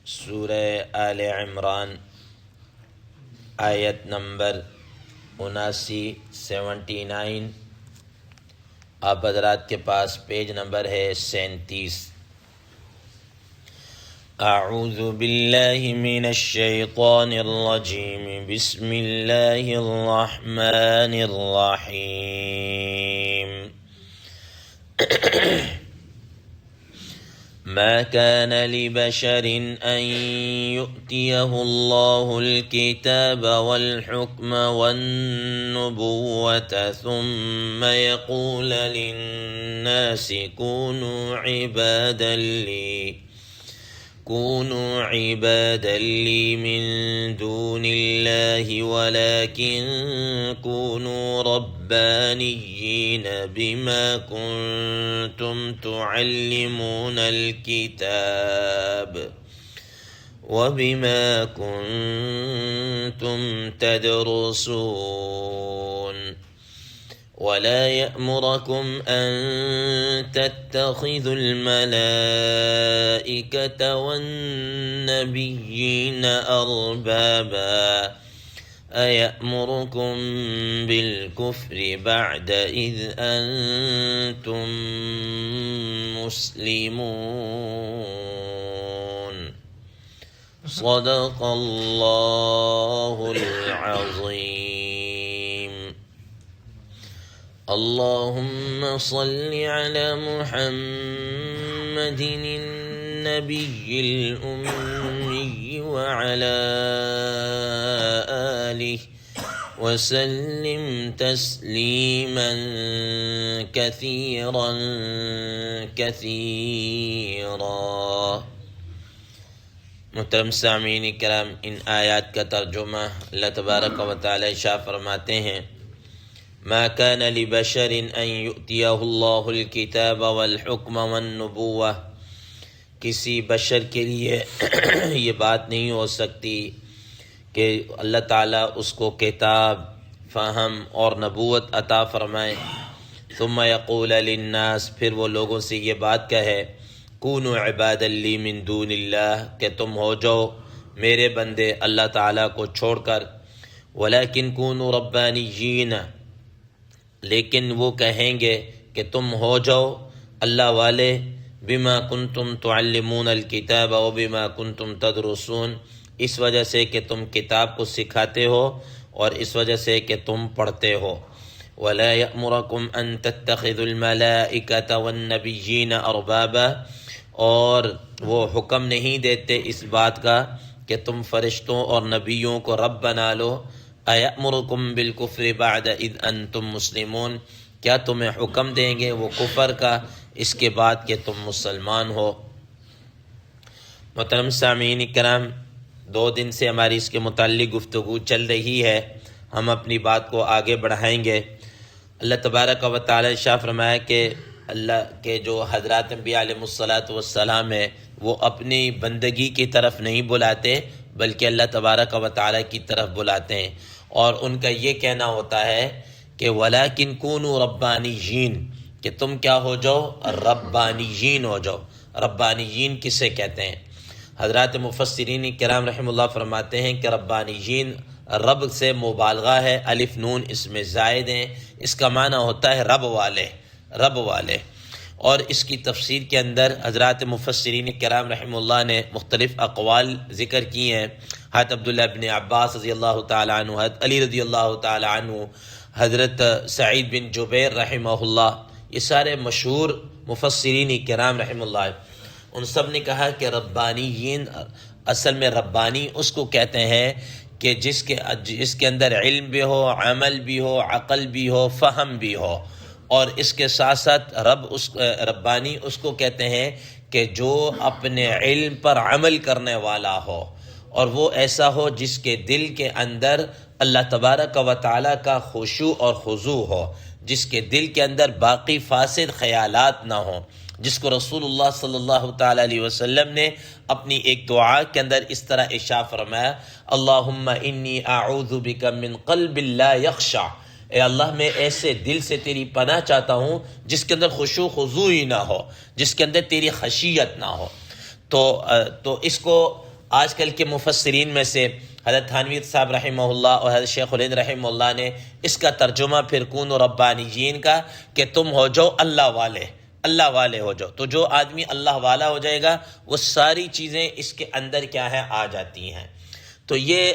سورہ آل عمران آیت نمبر 79 آپ حضرات کے پاس پیج نمبر ہے 37۔ اعوذ باللہ من الشیطان الرجیم بسم اللہ الرحمن الرحیم۔ ما كان لبشر أن يؤتيه الله الكتاب والحكم والنبوة ثم يقول للناس كونوا عبادا لي من دون الله ولكن كونوا ربانيين بما كنتم تعلمون الكتاب وبما كنتم تدرسون ولا يأمركم أن تتخذوا الملائكة والنبيين أربابا أيأمركم بالكفر بعد إذ أنتم مسلمون صدق الله العظيم۔ اللهم صل على محمد النبي الأمي وعلى آله وسلم تسليما كثيرا كثيرا۔ محترم سامعین کرام، ان آیات کا ترجمہ اللہ تبارک و تعالی ارشاد فرماتے ہیں، ما كان لبشر ان يؤتيه الله الكتاب والحكم والنبوة، کسی بشر کے لیے یہ بات نہیں ہو سکتی کہ اللہ تعالیٰ اس کو کتاب، فہم اور نبوت عطا فرمائے، ثم يقول للناس، پھر وہ لوگوں سے یہ بات کہے، کونوا عبادا لی من دون اللہ، کہ تم ہو جاؤ میرے بندے اللہ تعالیٰ کو چھوڑ کر، ولیکن کونوا ربانیین، لیکن وہ کہیں گے کہ تم ہو جاؤ اللہ والے، بما کنتم تعلمون الکتاب و بما کنتم تدرسون، اس وجہ سے کہ تم کتاب کو سکھاتے ہو اور اس وجہ سے کہ تم پڑھتے ہو۔ ولا یأمرکم ان تتخذوا الملائکۃ والنبیین اربابا، اور وہ حکم نہیں دیتے اس بات کا کہ تم فرشتوں اور نبیوں کو رب بنا لو۔ ایأمرکم بالکفر بعد اذ انتم مسلمون، کیا تمہیں حکم دیں گے وہ کفر کا اس کے بعد کہ تم مسلمان ہو؟ محترم سامعین کرام، 2 دن سے ہماری اس کے متعلق گفتگو چل رہی ہے، ہم اپنی بات کو آگے بڑھائیں گے۔ اللہ تبارک و تعالی ارشاد فرمایا کہ اللہ کے جو حضرات انبیاء علیہ السلام ہیں وہ اپنی بندگی کی طرف نہیں بلاتے بلکہ اللہ تبارک و تعالی کی طرف بلاتے ہیں، اور ان کا یہ کہنا ہوتا ہے کہ وَلَٰكِن كُونُوا رَبَّانِيِّينَ، کہ تم کیا ہو جاؤ؟ ربانیین ہو جاؤ۔ ربانیین کسے کہتے ہیں؟ حضرات مفسرین کرام رحم اللہ فرماتے ہیں کہ ربانیین رب سے مبالغہ ہے، الف نون اس میں زائد ہیں، اس کا معنی ہوتا ہے رب والے، رب والے۔ اور اس کی تفسیر کے اندر حضرات مفسرین کرام رحم اللہ نے مختلف اقوال ذکر کی ہیں۔ حضرت عبداللہ ابن عباس رضی اللہ تعالیٰ عنہ، حضرت علی رضی اللہ تعالیٰ عنہ، حضرت سعید بن جبیر رحمہ اللہ، یہ سارے مشہور مفسرین کرام رحم اللہ، ان سب نے کہا کہ ربانیین اصل میں ربانی اس کو کہتے ہیں کہ جس کے اندر علم بھی ہو، عمل بھی ہو، عقل بھی ہو، فہم بھی ہو، اور اس کے ساتھ ساتھ ربانی اس کو کہتے ہیں کہ جو اپنے علم پر عمل کرنے والا ہو، اور وہ ایسا ہو جس کے دل کے اندر اللہ تبارک و تعالیٰ کا خشوع اور خضوع ہو، جس کے دل کے اندر باقی فاسد خیالات نہ ہوں، جس کو رسول اللہ صلی اللہ تعالیٰ علیہ وسلم نے اپنی ایک دعا کے اندر اس طرح ارشاد فرمایا، اللہم انی اعوذ بک من قلب لا یخشع، اے اللہ میں ایسے دل سے تیری پناہ چاہتا ہوں جس کے اندر خشوع خضوع ہی نہ ہو، جس کے اندر تیری خشیت نہ ہو۔ تو اس کو آج کل کے مفسرین میں سے حضرت تھانوی صاحب رحمہ اللہ اور حضرت شیخ الہند رحمہ اللہ نے اس کا ترجمہ پھر کونوا ربانیین کا کہ تم ہو جاؤ اللہ والے ہو جاؤ. تو جو آدمی اللہ والا ہو جائے گا وہ ساری چیزیں اس کے اندر کیا ہے آ جاتی ہیں. تو یہ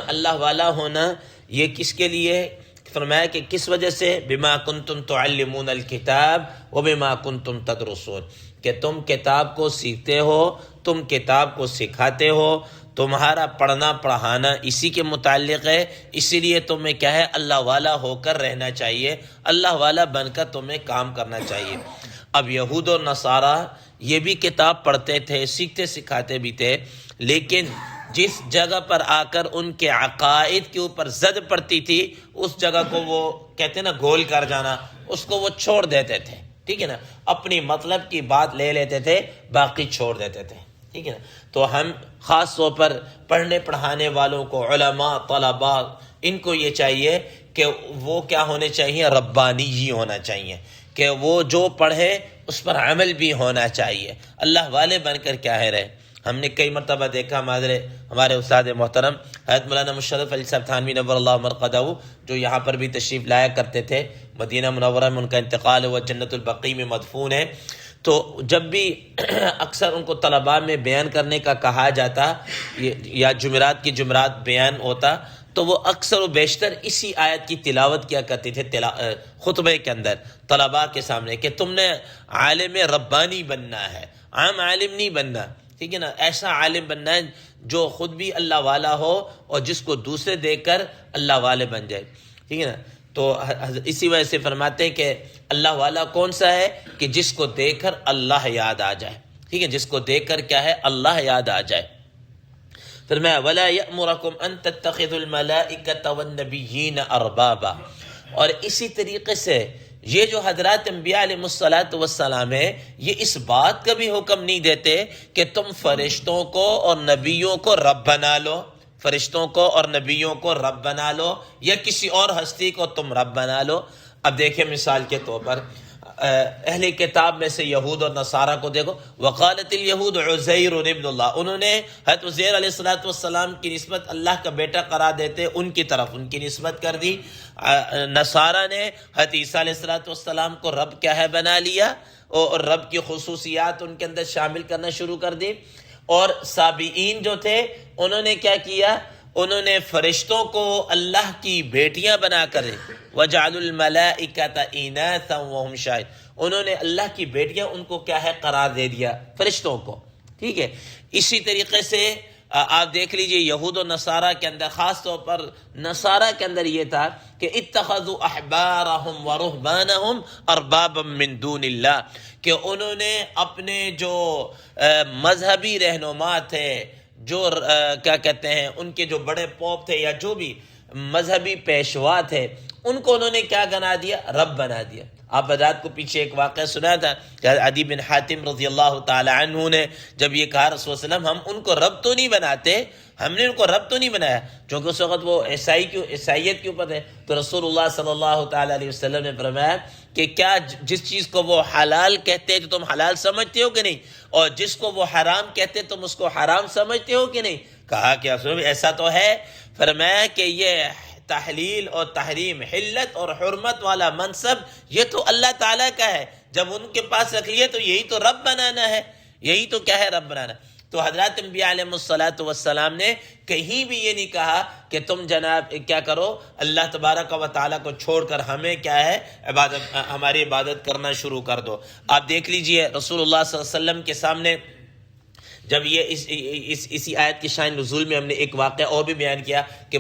اللہ والا ہونا یہ کس کے لیے؟ فرمایا کہ کس وجہ سے؟ بما کنتم تعلمون الکتاب وبما کنتم تدرسون، کہ تم کتاب کو سیکھتے ہو، تم کتاب کو سکھاتے ہو، تمہارا پڑھنا پڑھانا اسی کے متعلق ہے. اسی لیے تمہیں کیا ہے اللہ والا ہو کر رہنا چاہیے، اللہ والا بن کر تمہیں کام کرنا چاہیے. اب یہود و نصارہ یہ بھی کتاب پڑھتے تھے، سیکھتے سکھاتے بھی تھے، لیکن جس جگہ پر آ کر ان کے عقائد کے اوپر زد پڑتی تھی اس جگہ کو وہ کہتے ہیں نا گول کر جانا، اس کو وہ چھوڑ دیتے تھے. ٹھیک ہے نا، اپنی مطلب کی بات لے لیتے تھے، باقی چھوڑ دیتے تھے. ٹھیک ہے نا. تو ہم خاص طور پر پڑھنے پڑھانے والوں کو، علماء، طلباء، ان کو یہ چاہیے کہ وہ کیا ہونے چاہیے؟ ربانی ہی ہونا چاہیے، کہ وہ جو پڑھے اس پر عمل بھی ہونا چاہیے، اللہ والے بن کر کیا ہے رہے. ہم نے کئی مرتبہ دیکھا ہمارے استاد محترم حضرت مولانا مشرف علی صاحب تھانوی نور اللہ مرقدہ، جو یہاں پر بھی تشریف لایا کرتے تھے، مدینہ منورہ میں ان کا انتقال ہوا، جنت البقیع میں مدفون ہے. تو جب بھی اکثر ان کو طلباء میں بیان کرنے کا کہا جاتا یا جمعرات کی جمعرات بیان ہوتا تو وہ اکثر و بیشتر اسی آیت کی تلاوت کیا کرتے تھے خطبے کے اندر طلباء کے سامنے، کہ تم نے عالم ربانی بننا ہے، عام عالم نہیں بننا. ٹھیک ہے نا، ایسا عالم بننا ہے جو خود بھی اللہ والا ہو اور جس کو دوسرے دیکھ کر اللہ والے بن جائے. ٹھیک ہے نا. تو اسی وجہ سے فرماتے ہیں کہ اللہ والا کون سا ہے؟ کہ جس کو دیکھ کر اللہ یاد آ جائے. ٹھیک ہے، جس کو دیکھ کر کیا ہے اللہ یاد آ جائے. فرمایا وَلَا يَأْمُرَكُمْ أَن تَتَّخِذُوا الْمَلَائِكَةَ وَالنَّبِيِّينَ أَرْبَابًا. اور اسی طریقے سے یہ جو حضرات انبیاء علیہ السلام ہیں، یہ اس بات کا بھی حکم نہیں دیتے کہ تم فرشتوں کو اور نبیوں کو رب بنا لو، فرشتوں کو اور نبیوں کو رب بنا لو، یا کسی اور ہستی کو تم رب بنا لو. اب دیکھیں مثال کے طور پر اہل کتاب میں سے یہود اور نصارہ کو دیکھو. وقالت الیہود عزیر ابن اللہ، انہوں نے حضرت عزیر علیہ السلام کی نسبت اللہ کا بیٹا قرار دیتے ان کی طرف ان کی نسبت کر دی. نصارہ نے حضرت عیسیٰ علیہ السلام کو رب کیا ہے بنا لیا اور رب کی خصوصیات ان کے اندر شامل کرنا شروع کر دی. اور سابعین جو تھے انہوں نے کیا کیا؟ انہوں نے فرشتوں کو اللہ کی بیٹیاں بنا کر وَجَعَلُوا الْمَلَائِكَةَ إِنَاثًا وَهُمْ شَاهِدُونَ، انہوں نے اللہ کی بیٹیاں ان کو کیا ہے قرار دے دیا فرشتوں کو. ٹھیک ہے. اسی طریقے سے آپ دیکھ لیجئے یہود و نصارہ کے اندر، خاص طور پر نصارہ کے اندر یہ تھا کہ اتخذوا احبارهم ورهبانهم اربابا من دون اللہ، کہ انہوں نے اپنے جو مذہبی رہنما تھے، جو کیا کہتے ہیں ان کے جو بڑے پوپ تھے یا جو بھی مذہبی پیشوا تھے، ان کو انہوں نے کیا بنا دیا؟ رب بنا دیا. آپ حضرات کو پیچھے ایک واقعہ سنا تھا کہ عدی بن حاتم رضی اللہ تعالی عنہ نے جب یہ کہا رسول اللہ علیہ وسلم ہم ان کو رب تو نہیں بناتے، ہم نے ان کو رب تو نہیں بنایا، چونکہ اس وقت وہ عیسائیت کے اوپر ہے. تو رسول اللہ صلی اللہ تعالی علیہ وسلم نے فرمایا کہ کیا جس چیز کو وہ حلال کہتے ہیں تو تم حلال سمجھتے ہو کہ نہیں، اور جس کو وہ حرام کہتے تم اس کو حرام سمجھتے ہو کہ نہیں؟ کہا کہ ایسا تو ہے. فرمایا کہ یہ تحلیل اور تحریم، حلت اور حرمت والا منصب یہ تو اللہ تعالیٰ کا ہے، جب ان کے پاس رکھ لیے تو یہی تو رب بنانا ہے، یہی تو کیا ہے رب بنانا. تو حضرات انبیاء علیہ السلام نے کہیں بھی یہ نہیں کہا کہ تم جناب کیا کرو اللہ تبارک و تعالیٰ کو چھوڑ کر ہمیں کیا ہے ہماری عبادت کرنا شروع کر دو. آپ دیکھ لیجئے رسول اللہ صلی اللہ علیہ وسلم کے سامنے جب یہ اسی آیت کی شان نزول میں ہم نے ایک واقعہ اور بھی بیان کیا کہ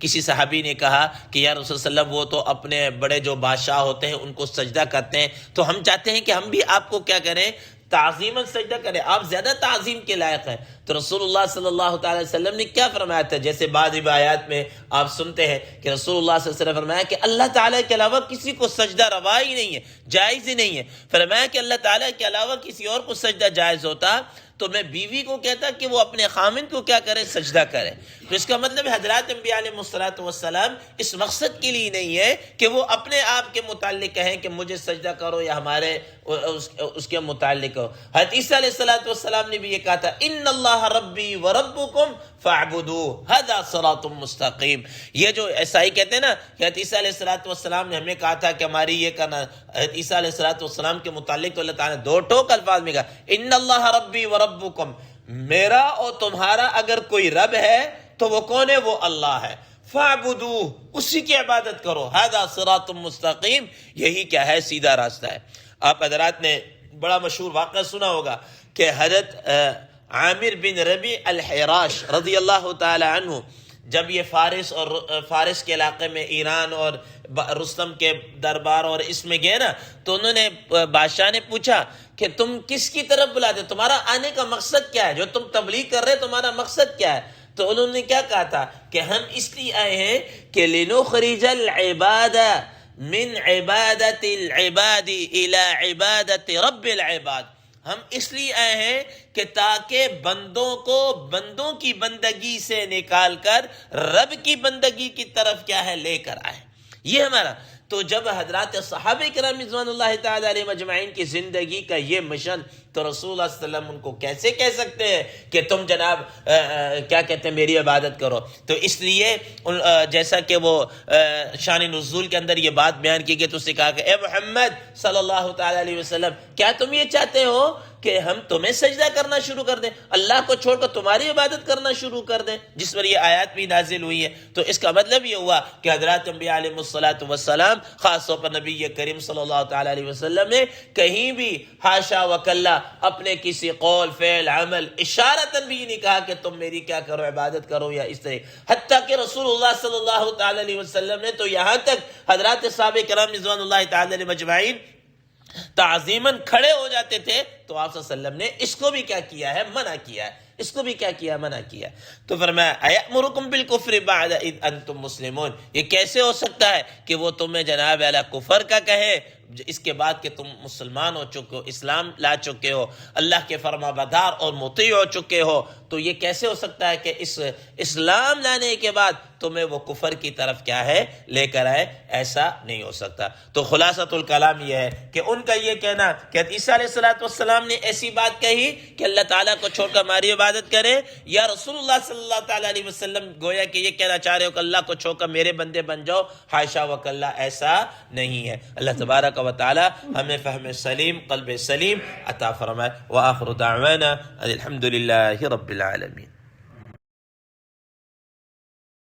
کسی صحابی نے کہا کہ یا رسول اللہ علیہ وسلم وہ تو اپنے بڑے جو بادشاہ ہوتے ہیں ان کو سجدہ کرتے ہیں، تو ہم چاہتے ہیں کہ ہم بھی آپ کو کیا کریں؟ تعظیماً سجدہ کریں، آپ زیادہ تعظیم کے لائق ہیں. تو رسول اللہ صلی اللہ تعالی وسلم نے کیا فرمایا تھا؟ جیسے بعض روایات میں آپ سنتے ہیں کہ رسول اللہ صلی اللہ علیہ وسلم نے فرمایا کہ اللہ تعالیٰ کے علاوہ کسی کو سجدہ روا ہی نہیں ہے، جائز ہی نہیں ہے. فرمایا کہ اللہ تعالیٰ کے علاوہ کسی اور کو سجدہ جائز ہوتا تو میں بیوی کو کہتا کہ وہ اپنے خامند کو کیا کرے؟ سجدہ کرے۔ تو اس کا مطلب حضرات انبیاء علیہ السلام اس مقصد کے لیے نہیں ہے کہ وہ اپنے آپ کے متعلق کہیں کہ مجھے سجدہ کرو یا ہمارے اس کے متعلق ہو۔ حضرت عیسیٰ علیہ السلام نے بھی یہ کہا تھا ان اللہ ربی وربکم فاعبدوہ ھذا صراط مستقیم۔ یہ جو عیسائی کہتے ہیں نا کہ حضرت عیسیٰ علیہ السلام نے ہمیں کہا تھا کہ ہماری یہ کرنا، حضرت عیسیٰ علیہ السلام کے متعلق تو اللہ تعالیٰ نے دو ٹوک الفاظ میں کہا ان اللہ ربی وربکم، میرا اور تمہارا اگر کوئی رب ہے تو وہ کون ہے؟ وہ اللہ ہے۔ فاعبدوہ، اسی کی عبادت کرو۔ ھذا صراط مستقیم، یہی کیا ہے؟ سیدھا راستہ ہے۔ آپ حضرات نے بڑا مشہور واقعہ سنا ہوگا کہ حضرت عامر بن ربیع الحراش رضی اللہ تعالی عنہ جب یہ فارس کے علاقے میں ایران اور رستم کے دربار اور اس میں گئے نا، تو انہوں نے بادشاہ نے پوچھا کہ تم کس کی طرف بلاتے، تمہارا آنے کا مقصد کیا ہے، جو تم تبلیغ کر رہے تمہارا مقصد کیا ہے؟ تو انہوں نے کیا کہا تھا کہ ہم اس لیے آئے ہیں کہ لنخرج العباد من عبادت العباد الى عبادت رب العباد، ہم اس لیے آئے ہیں کہ تاکہ بندوں کو بندوں کی بندگی سے نکال کر رب کی بندگی کی طرف کیا ہے؟ لے کر آئے۔ یہ ہمارا تو جب حضرات صحابہ کرام رضوان اللہ تعالی علیہ مجمعین کی زندگی کا یہ مشن، تو رسول اللہ صلی اللہ علیہ وسلم ان کو کیسے کہہ سکتے ہیں کہ تم جناب کیا کہتے ہیں میری عبادت کرو؟ تو اس لیے جیسا کہ وہ شان نزول کے اندر یہ بات بیان کی گئی تو اس نے کہا کہ اے محمد صلی اللہ تعالی علیہ وسلم، کیا تم یہ چاہتے ہو کہ ہم تمہیں سجدہ کرنا شروع کر دیں، اللہ کو چھوڑ کر تمہاری عبادت کرنا شروع کر دیں؟ جس پر یہ آیات بھی نازل ہوئی ہے۔ تو اس کا مطلب یہ ہوا کہ حضرات انبیاء علیہ السلام خاص طور پر نبی کریم صلی اللہ تعالی علیہ وسلم نے کہیں بھی حاشا وکلا اپنے کسی قول فعل عمل اشارتاً بھی نہیں کہا کہ تم میری کیا کرو؟ عبادت کرو یا اس طرح۔ حتیٰ کہ رسول اللہ صلی اللہ تعالی علیہ وسلم نے تو یہاں تک حضرات صحابہ کرام رضوان اللہ تعالی علیہ مجمعین تعظیماً کھڑے ہو جاتے تھے، تو آپ صلی اللہ علیہ وسلم نے اس کو بھی کیا کیا ہے؟ منع کیا ہے۔ اس کو بھی کیا کیا؟ منع کیا۔ تو فرمایا ایأمرکم بالکفر بعد اذ انتم مسلمون، یہ کیسے ہو سکتا ہے کہ وہ تمہیں جناب اعلیٰ کفر کا کہے اس کے بعد کہ تم مسلمان ہو چکے ہو، اسلام لا چکے ہو، اللہ کے فرما بردار اور مطیع ہو چکے ہو؟ تو یہ کیسے ہو سکتا ہے کہ اس اسلام لانے کے بعد تمہیں وہ کفر کی طرف کیا ہے؟ لے کر آئے؟ ایسا نہیں ہو سکتا۔ تو خلاصۃ الکلام یہ ہے کہ ان کا یہ کہنا کہ عیسیٰ علیہ السلام نے ایسی بات کہی کہ اللہ تعالیٰ کو چھوڑ کر ہماری عبادت کرے، یا رسول اللہ صلی اللہ تعالیٰ علیہ وسلم گویا کہ یہ کہنا چاہ رہے ہو کہ اللہ کو چھوڑ کر میرے بندے بن جاؤ، حاشا وکلا، ایسا نہیں ہے۔ اللہ تبارک و تعالی ہمیں فہم سلیم، قلب سلیم عطا فرمائے۔ وآخر دعوانا الحمد للہ رب العالمین۔